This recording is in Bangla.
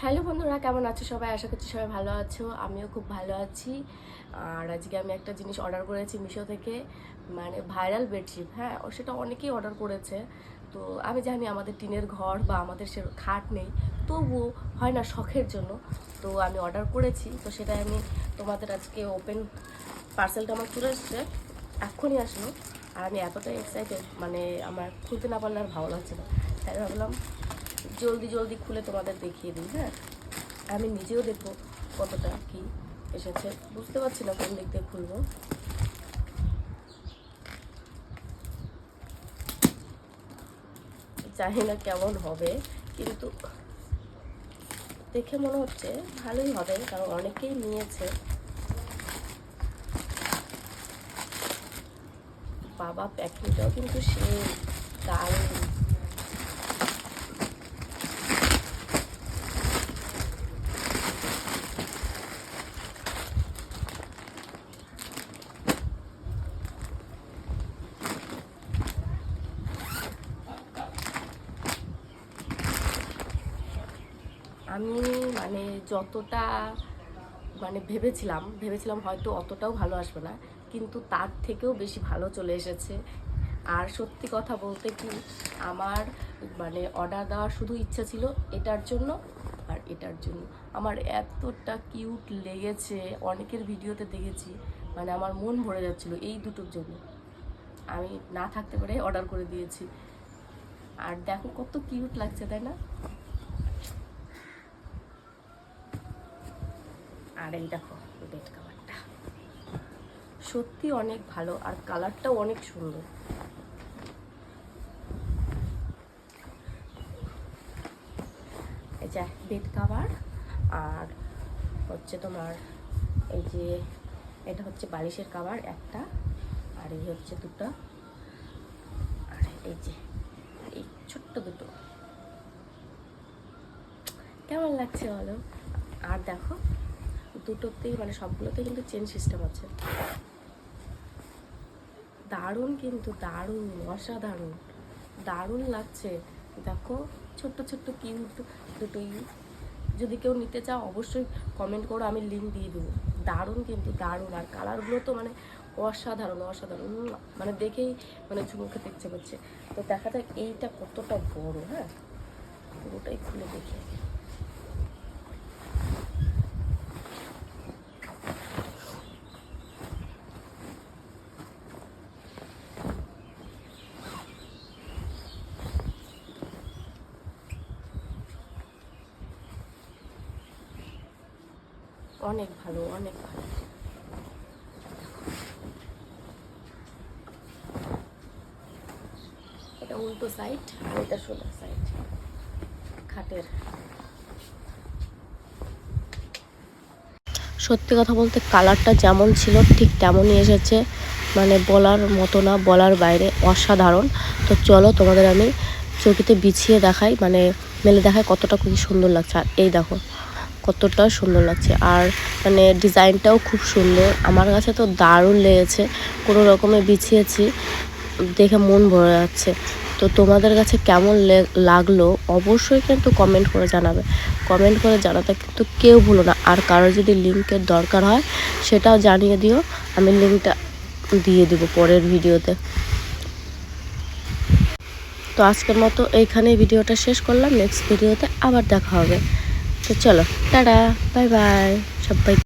হ্যালো বন্ধুরা, কেমন আছো সবাই? আশা করছি সবাই ভালো আছো। আমিও খুব ভালো আছি। আর আজকে আমি একটা জিনিস অর্ডার করেছি মিশো থেকে, মানে ভাইরাল বেডশিট। হ্যাঁ, সেটা অনেকেই অর্ডার করেছে। তো আমি জানি আমাদের টিনের ঘর বা আমাদের সে খাট নেই, তবুও হয় না শখের জন্য। তো আমি অর্ডার করেছি, তো সেটা আমি তোমাদের আজকে ওপেন পার্সেলটা আমার চলে এসছে, এক্ষুনি আসলো। আর আমি এতটাই এক্সাইটেড, মানে আমার খুলতে না পারলে আর ভালো লাগছে না। তাই ভাবলাম জলদি জলদি খুলে তোমাদের দেখিয়ে দিই। হ্যাঁ, আমি নিজেও দেখবো কতটা কি এসেছে, বুঝতে পারছি না কোন দিক দিয়ে খুলবো। জানি না কেমন হবে, কিন্তু দেখে মনে হচ্ছে ভালোই হবে, কারণ অনেকেই নিয়েছে। বাবা, প্যাকিংটাও কিন্তু সেই দারুণ। আমি মানে যতটা ভেবেছিলাম হয়তো অতটাও ভালো আসবে না, কিন্তু তার থেকেও বেশি ভালো চলে এসেছে। আর সত্যি কথা বলতে কি, আমার মানে অর্ডার দেওয়ার শুধু ইচ্ছা ছিল এটার জন্য আর এটার জন্য। আমার এতটা কিউট লেগেছে, অনেকের ভিডিওতে দেখেছি, মানে আমার মন ভরে যাচ্ছিল এই দুটোর জন্য। আমি না থাকতে পারে অর্ডার করে দিয়েছি। আর দেখো কত কিউট লাগছে, তাই না? আর এই দেখো বেড কাভারটা সত্যি অনেক ভালো, আর কালারটাও অনেক সুন্দর। এই যে বেড কাভার, আর হচ্ছে তোমার এই যে এটা হচ্ছে বালিশের কাভার একটা, আর এই হচ্ছে দুটো, আর এই যে এই ছোট্ট দুটো। কেমন লাগছে বলো? আর দেখো দুটোতেই মানে সবগুলোতেই কিন্তু চেন সিস্টেম আছে। দারুণ, কিন্তু দারুণ, অসাধারণ, দারুণ লাগছে। দেখো ছোট্ট ছোট্ট কিউট দুটোই। যদি কেউ নিতে চাও অবশ্যই কমেন্ট করো, আমি লিঙ্ক দিয়ে দেবো। দারুণ, কিন্তু দারুণ। আর কালারগুলো তো মানে অসাধারণ অসাধারণ, মানে দেখেই মানে ঝুমু খেতে ইচ্ছে করছে। তো দেখা যাক এইটা কতটা বড়। হ্যাঁ, পুরোটাই খুলে দেখি। অনেক ভালো, অনেক ভালো। এটা উল্টো সাইড আর এটা সোজা সাইড খাটের। সত্যি কথা বলতে কালারটা যেমন ছিল ঠিক তেমনই এসেছে, মানে বলার মতো না, বলার বাইরে, অসাধারণ। তো চলো তোমাদের আমি চৌকিতে বিছিয়ে দেখাই, মানে মেলে দেখাই কতটা খুবই সুন্দর লাগছে। আর এই দেখো কতটা সুন্দর লাগছে, আর মানে ডিজাইনটাও খুব সুন্দর। আমার কাছে তো দারুণ লেগেছে, কোনো রকমে বিছিয়েছি, দেখে মন ভরে যাচ্ছে। তো তোমাদের কাছে কেমন লাগলো অবশ্যই কিন্তু কমেন্ট করে জানাবে। কমেন্ট করে জানাতে কিন্তু কেউ ভুলো না। আর কারোর যদি লিঙ্কের দরকার হয় সেটাও জানিয়ে দিও, আমি লিঙ্কটা দিয়ে দেবো পরের ভিডিওতে। তো আজকের মতো এইখানেই ভিডিওটা শেষ করলাম, নেক্সট ভিডিওতে আবার দেখা হবে। তো চলো, টাটা, বাই বাই সবাই।